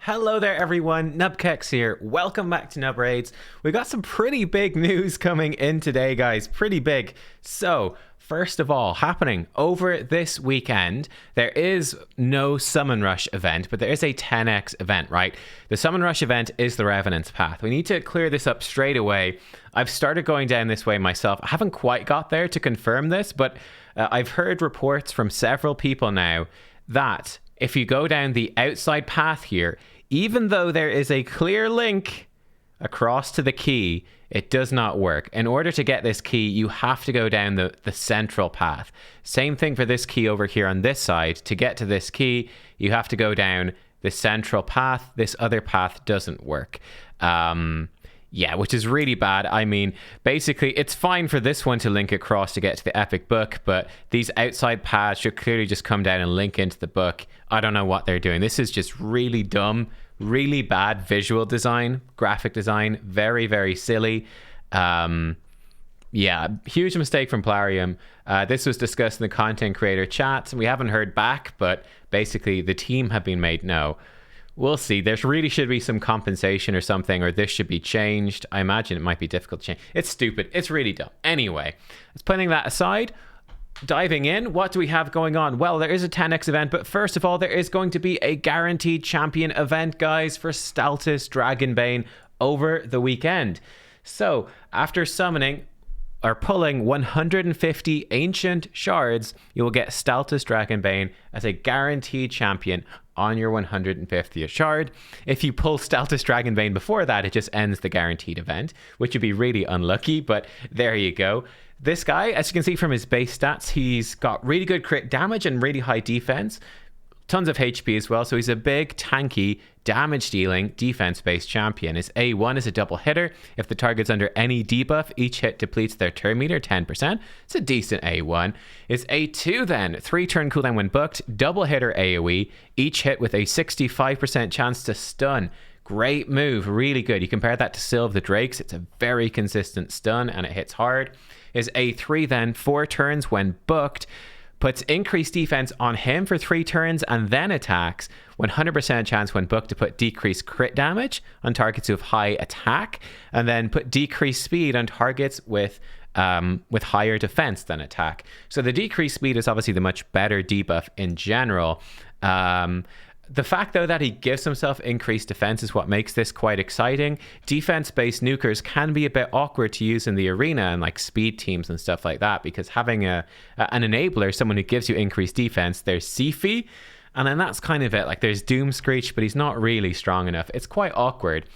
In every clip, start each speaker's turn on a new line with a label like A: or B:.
A: Hello there everyone, nubkeks here. Welcome back to Nub Raids. We got some pretty big news coming in today, guys. Pretty big. So, first of all, happening over this weekend, there is no Summon Rush event, but there is a 10x event, right? The Summon Rush event is the Revenants Path. We need to clear this up straight away. I've started going down this way myself. I haven't quite got there to confirm this, but I've heard reports from several people now that if you go down the outside path here, even though there is a clear link across to the key, it does not work. In order to get this key, you have to go down the central path. Same thing for this key over here on this side. To get to this key, you have to go down the central path. This other path doesn't work. Yeah, which is really bad. I mean, basically, it's fine for this one to link across to get to the epic book, but these outside paths should clearly just come down and link into the book. I don't know what they're doing. This is just really dumb, really bad visual design, graphic design, very, very silly. Yeah, huge mistake from Plarium. This was discussed in the content creator chats, and we haven't heard back, but basically the team have been made know. We'll see. There really should be some compensation or something, or this should be changed. I imagine it might be difficult to change. It's stupid. It's really dumb. Anyway, let's putting that aside. Diving in, what do we have going on? Well, there is a 10x event, but first of all, there is going to be a guaranteed champion event, guys, for Staltus Dragonbane over the weekend. So, after summoning or pulling 150 ancient shards, you will get Staltus Dragonbane as a guaranteed champion on your 150th shard. If you pull Staltus Dragonbane before that, it just ends the guaranteed event, which would be really unlucky, but there you go. This guy, as you can see from his base stats, he's got really good crit damage and really high defense. Tons of HP as well, so he's a big, tanky, damage-dealing, defense-based champion. His A1 is a double hitter. If the target's under any debuff, each hit depletes their turn meter 10%. It's a decent A1. His A2 then, 3-turn cooldown when booked, double hitter AoE, each hit with a 65% chance to stun. Great move, really good. You compare that to Sylvan the Drakes, it's a very consistent stun and it hits hard. His A3 then, 4 turns when booked, puts increased defense on him for 3 turns and then attacks. 100% chance when booked to put decreased crit damage on targets with high attack, and then put decreased speed on targets with higher defense than attack. So the decreased speed is obviously the much better debuff in general. The fact, though, that he gives himself increased defense is what makes this quite exciting. Defense-based nukers can be a bit awkward to use in the arena and like speed teams and stuff like that, because having an enabler, someone who gives you increased defense, there's Sifi, and then that's kind of it. Like there's Doom Screech, but he's not really strong enough. It's quite awkward.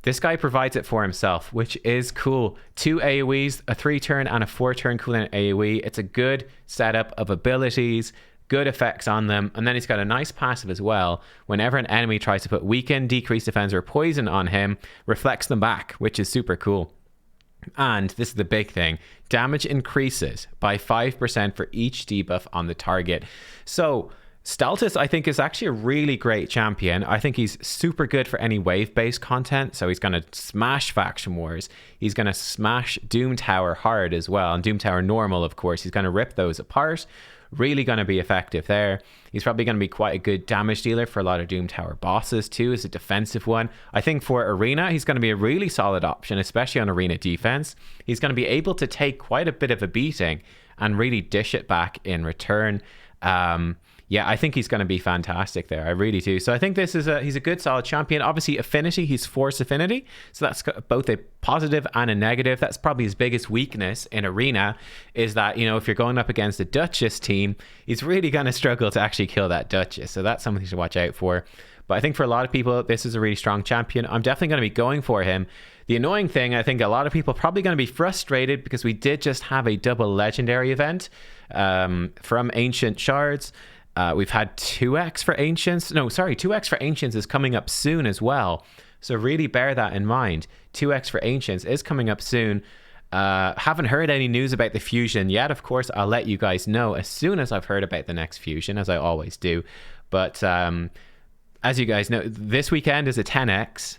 A: This guy provides it for himself, which is cool. 2 AoEs, a 3-turn and a 4-turn cooldown AoE. It's a good setup of abilities, good effects on them, and then he's got a nice passive as well. Whenever an enemy tries to put weaken, decreased defense, or poison on him, reflects them back, which is super cool. And this is the big thing, damage increases by 5% for each debuff on the target. So Staltus, I think, is actually a really great champion. I think he's super good for any wave-based content. So he's going to smash Faction Wars. He's going to smash Doom Tower hard as well. And Doom Tower normal, of course. He's going to rip those apart. Really going to be effective there. He's probably going to be quite a good damage dealer for a lot of Doom Tower bosses too, as a defensive one. I think for Arena, he's going to be a really solid option, especially on Arena defense. He's going to be able to take quite a bit of a beating and really dish it back in return. Yeah, I think he's going to be fantastic there. I really do. So I think this is he's a good solid champion. Obviously affinity, he's Force affinity. So that's got both a positive and a negative. That's probably his biggest weakness in Arena, is that, you know, if you're going up against a Duchess team, he's really going to struggle to actually kill that Duchess. So that's something to watch out for. But I think for a lot of people, this is a really strong champion. I'm definitely going to be going for him. The annoying thing, I think a lot of people are probably going to be frustrated because we did just have a double legendary event from Ancient Shards. We've had 2x for Ancients. No, sorry, 2x for Ancients is coming up soon as well. So really bear that in mind. 2x for Ancients is coming up soon. Haven't heard any news about the fusion yet. Of course, I'll let you guys know as soon as I've heard about the next fusion, as I always do. But as you guys know, this weekend is a 10x.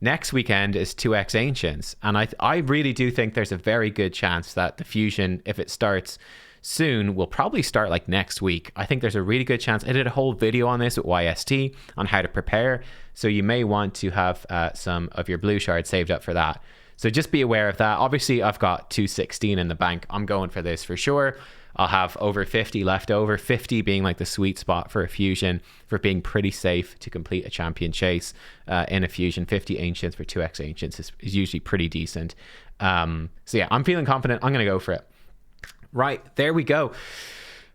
A: Next weekend is 2x Ancients. And I really do think there's a very good chance that the fusion, if it starts soon. We'll probably start like next week. I think there's a really good chance. I did a whole video on this with YST on how to prepare. So you may want to have some of your blue shards saved up for that. So just be aware of that. Obviously, I've got 216 in the bank. I'm going for this for sure. I'll have over 50 left over, 50 being like the sweet spot for a fusion, for being pretty safe to complete a champion chase in a fusion. 50 ancients for 2x ancients is usually pretty decent. So yeah, I'm feeling confident. I'm going to go for it. Right, there we go.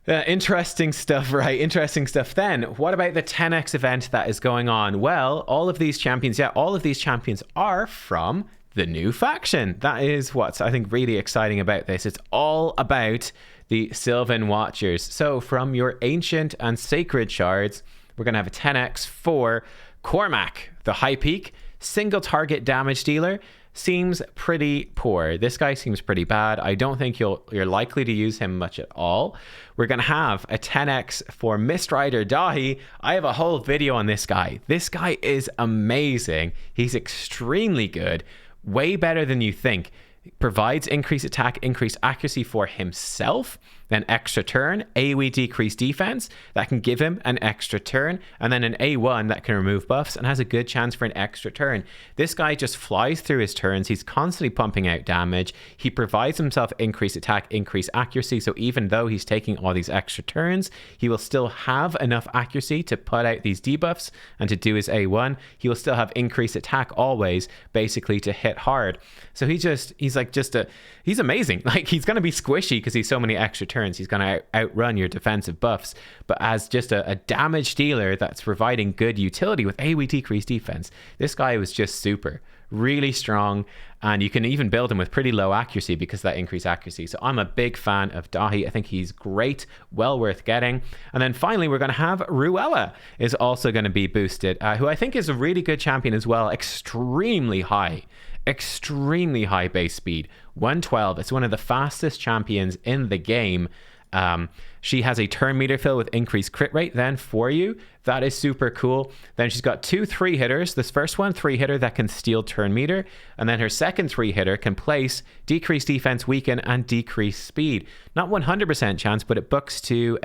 A: Interesting stuff, right? Interesting stuff. Then, what about the 10x event that is going on? Well, all of these champions are from the new faction. That is what's, I think, really exciting about this. It's all about the Sylvan Watchers. So from your Ancient and Sacred Shards, we're going to have a 10x for Cormac, the High Peak, single target damage dealer. Seems pretty poor. This guy seems pretty bad. I don't think you're likely to use him much at all. We're going to have a 10x for Mistrider Dahi. I have a whole video on this guy. This guy is amazing. He's extremely good. Way better than you think. Provides increased attack, increased accuracy for himself, then extra turn, AoE decreased defense, that can give him an extra turn, and then an A1 that can remove buffs and has a good chance for an extra turn. This guy just flies through his turns. He's constantly pumping out damage. He provides himself increased attack, increased accuracy, so even though he's taking all these extra turns, he will still have enough accuracy to put out these debuffs and to do his A1. He will still have increased attack always, basically to hit hard. So he's amazing. Like, he's going to be squishy because he's so many extra turns. He's going to outrun your defensive buffs. But as just a damage dealer that's providing good utility with AoE decreased defense, this guy was just super, really strong. And you can even build him with pretty low accuracy because of that increased accuracy. So I'm a big fan of Dahi. I think he's great, well worth getting. And then finally, we're going to have Ruella is also going to be boosted, who I think is a really good champion as well. Extremely high base speed, 112. It's one of the fastest champions in the game. She has a turn meter fill with increased crit rate then for you. That is super cool. Then she's got 2 3-hitters. This first one, 3-hitter that can steal turn meter. And then her second 3-hitter can place, decrease defense, weaken, and decrease speed. Not 100% chance, but it books to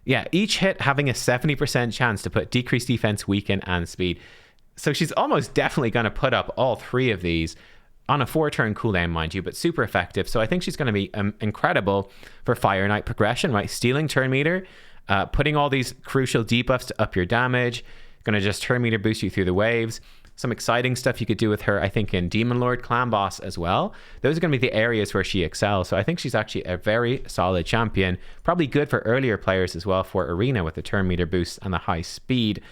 A: each hit having a 70% chance to put decreased defense, weaken, and speed. So she's almost definitely going to put up all 3 of these on a 4-turn cooldown, mind you, but super effective. So I think she's going to be incredible for Fire Knight progression, right? Stealing turn meter, putting all these crucial debuffs to up your damage, going to just turn meter boost you through the waves. Some exciting stuff you could do with her, I think, in Demon Lord Clan Boss as well. Those are going to be the areas where she excels. So I think she's actually a very solid champion. Probably good for earlier players as well for Arena with the turn meter boost and the high speed.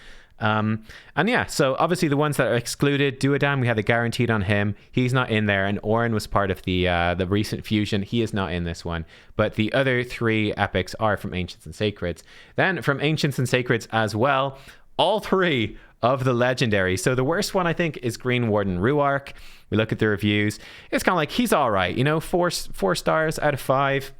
A: And yeah, so obviously the ones that are excluded, Duodan, we had the guaranteed on him. He's not in there. And Orin was part of the recent fusion. He is not in this one. But the other 3 epics are from Ancients and Sacreds. Then from Ancients and Sacreds as well, all 3 of the legendary. So the worst one, I think, is Green Warden Ruark. We look at the reviews. It's kind of like, he's all right. 4 stars out of 5.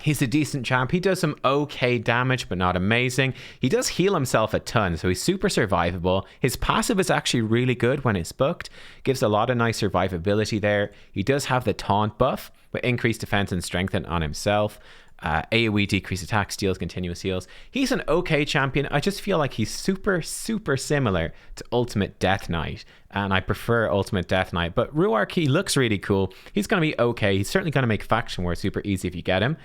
A: He's a decent champ. He does some okay damage, but not amazing. He does heal himself a ton, so he's super survivable. His passive is actually really good when it's booked. Gives a lot of nice survivability there. He does have the taunt buff, with increased defense and strength on himself. AoE decreased attack, steals continuous heals. He's an okay champion. I just feel like he's super similar to Ultimate Death Knight, and I prefer Ultimate Death Knight. But Ruark, he looks really cool. He's going to be okay. He's certainly going to make faction war super easy if you get him.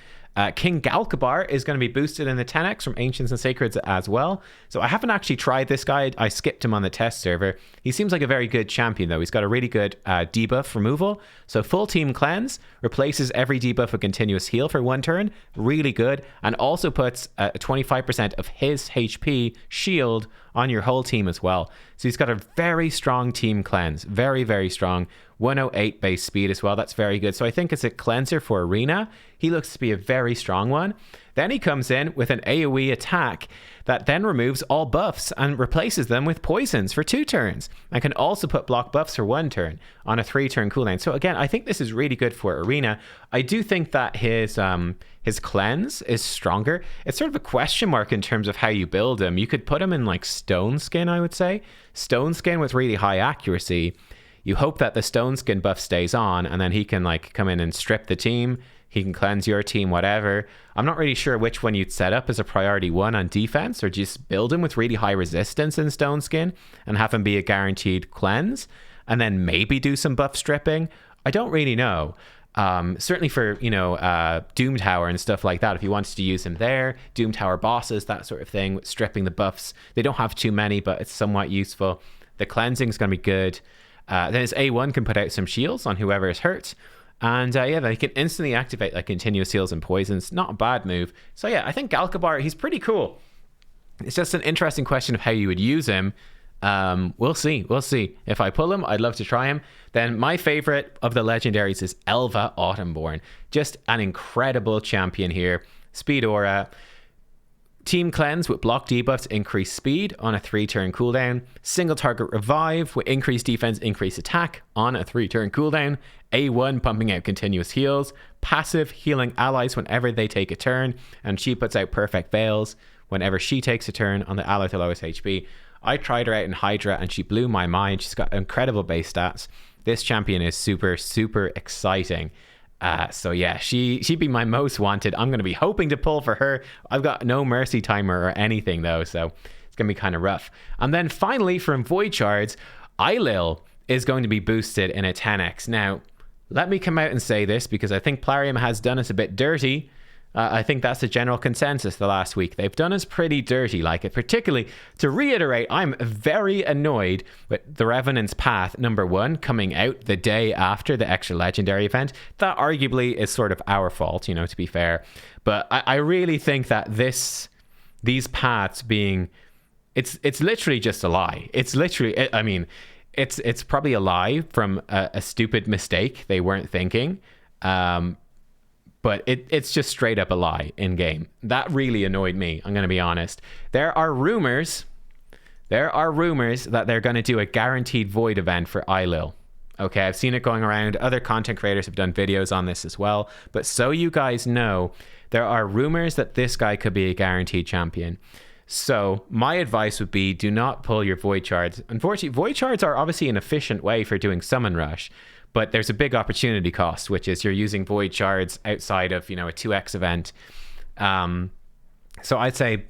A: King Galkabar is going to be boosted in the 10x from Ancients and Sacreds as well. So I haven't actually tried this guy. I skipped him on the test server. He seems like a very good champion though. He's got a really good debuff removal. So full team cleanse, replaces every debuff with continuous heal for 1 turn. Really good. And also puts 25% of his HP shield on your whole team as well. So he's got a very strong team cleanse. Very strong. 108 base speed as well. That's very good. So I think it's a cleanser for Arena. He looks to be a very strong one. Then he comes in with an AoE attack that then removes all buffs and replaces them with poisons for 2 turns. And can also put block buffs for 1 turn on a 3-turn cooldown. So again, I think this is really good for Arena. I do think that his cleanse is stronger. It's sort of a question mark in terms of how you build him. You could put him in like Stone Skin, I would say. Stone Skin with really high accuracy. You hope that the Stone Skin buff stays on, and then he can like come in and strip the team, He can cleanse your team, whatever. I'm not really sure which one you'd set up as a priority 1 on defense, or just build him with really high resistance in Stone Skin and have him be a guaranteed cleanse, and then maybe do some buff stripping. I don't really know. Certainly for, Doom Tower and stuff like that, if you wanted to use him there, Doom Tower bosses, that sort of thing, stripping the buffs. They don't have too many, but it's somewhat useful. The cleansing is going to be good. Then his A1 can put out some shields on whoever is hurt. And then he can instantly activate like continuous heals and poisons. Not a bad move. So yeah, I think Galkabar, he's pretty cool. It's just an interesting question of how you would use him. We'll see. If I pull him, I'd love to try him. Then my favorite of the legendaries is Elva Autumnborn. Just an incredible champion here. Speed aura. Team cleanse with block debuffs, increase speed on a 3-turn cooldown. Single target revive with increased defense, increased attack on a 3-turn cooldown. A1 pumping out continuous heals. Passive healing allies whenever they take a turn. And she puts out perfect veils whenever she takes a turn on the ally with the lowest HP. I tried her out in Hydra and she blew my mind. She's got incredible base stats. This champion is super, super exciting. So yeah, she'd be my most wanted. I'm going to be hoping to pull for her. I've got no mercy timer or anything though, so it's going to be kind of rough. And then finally from Void Shards, Eilil is going to be boosted in a 10x. Now, let me come out and say this because I think Plarium has done us a bit dirty. I think that's the general consensus the last week. They've done us pretty dirty, like it. Particularly, to reiterate, I'm very annoyed with the Revenants Path #1 coming out the day after the extra legendary event. That arguably is sort of our fault, to be fair. But I really think that these paths being, it's literally just a lie. It's literally, I mean, it's probably a lie from a stupid mistake they weren't thinking. But it's just straight up a lie in game. That really annoyed me, I'm going to be honest. There are rumors that they're going to do a guaranteed void event for Eilil. Okay, I've seen it going around. Other content creators have done videos on this as well. But so you guys know, there are rumors that this guy could be a guaranteed champion. So my advice would be, do not pull your void shards. Unfortunately, void shards are obviously an efficient way for doing summon rush. But there's a big opportunity cost, which is you're using void shards outside of, a 2x event. So I'd say,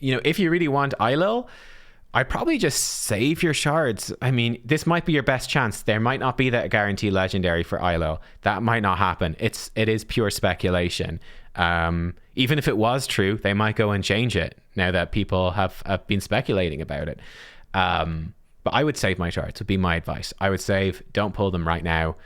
A: if you really want Eilil, I'd probably just save your shards. I mean, this might be your best chance. There might not be that guarantee legendary for Eilil. That might not happen. It is pure speculation. Even if it was true, they might go and change it now that people have been speculating about it. But I would save my shards, would be my advice. I would save, don't pull them right now,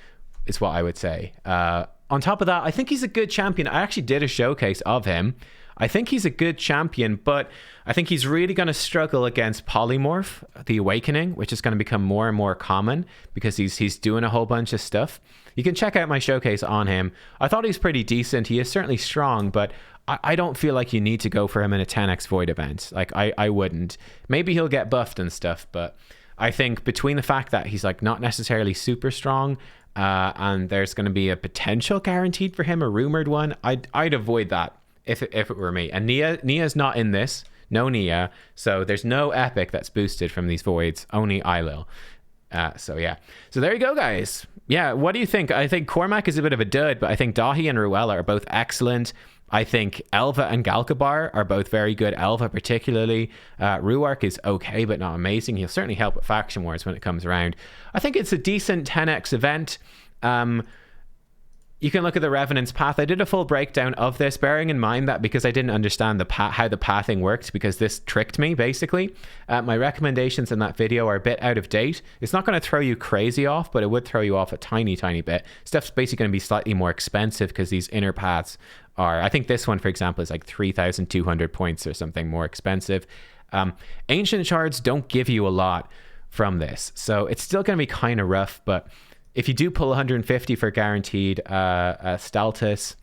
A: is what I would say. On top of that, I think he's a good champion. I actually did a showcase of him. I think he's a good champion, but I think he's really going to struggle against Polymorph, the Awakening, which is going to become more and more common because he's doing a whole bunch of stuff. You can check out my showcase on him. I thought he's pretty decent. He is certainly strong, but I don't feel like you need to go for him in a 10x void event. Like, I wouldn't. Maybe he'll get buffed and stuff, but I think between the fact that he's like not necessarily super strong and there's going to be a potential guaranteed for him, a rumored one, I'd avoid that if it were me. And Nia's not in this. No Nia. So there's no epic that's boosted from these voids. Only Eilil. So yeah. So there you go, guys. Yeah, what do you think? I think Cormac is a bit of a dud, but I think Dahi and Ruella are both excellent. I think Elva and Galkabar are both very good. Elva particularly. Ruark is okay, but not amazing. He'll certainly help with Faction Wars when it comes around. I think it's a decent 10x event. You can look at the Revenants Path. I did a full breakdown of this, bearing in mind that because I didn't understand how the pathing worked, because this tricked me, basically. My recommendations in that video are a bit out of date. It's not going to throw you crazy off, but it would throw you off a tiny, tiny bit. Stuff's basically going to be slightly more expensive because these inner paths are... I think this one, for example, is like 3,200 points or something more expensive. Ancient Shards don't give you a lot from this, so it's still going to be kind of rough, but... If you do pull 150 for guaranteed Staltus,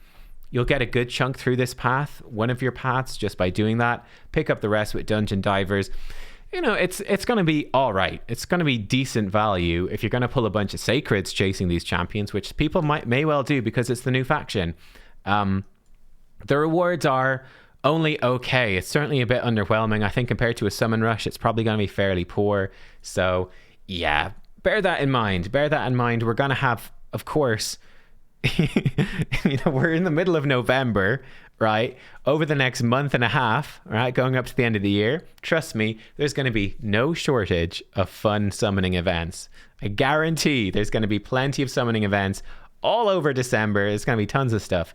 A: you'll get a good chunk through this path, one of your paths, just by doing that. Pick up the rest with Dungeon Divers. It's going to be all right. It's going to be decent value if you're going to pull a bunch of Sacreds chasing these champions, which people may well do because it's the new faction. The rewards are only okay. It's certainly a bit underwhelming. I think compared to a Summon Rush, it's probably going to be fairly poor. So, yeah. Bear that in mind. We're going to have, of course, We're in the middle of November, right? Over the next month and a half, right, going up to the end of the year, trust me, there's going to be no shortage of fun summoning events. I guarantee there's going to be plenty of summoning events all over December. There's going to be tons of stuff.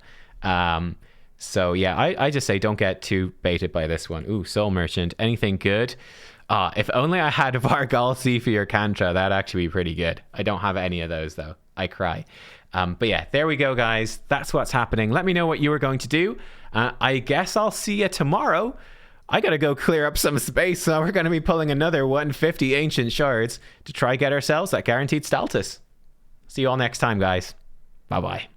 A: So yeah, I just say don't get too baited by this one. Ooh, Soul Merchant. Anything good? If only I had Vargal C for your Kantra, that'd actually be pretty good. I don't have any of those though. I cry. But yeah, there we go, guys. That's what's happening. Let me know what you are going to do. I guess I'll see you tomorrow. I gotta go clear up some space, so we're gonna be pulling another 150 Ancient Shards to try get ourselves that guaranteed Staltus. See you all next time, guys. Bye-bye.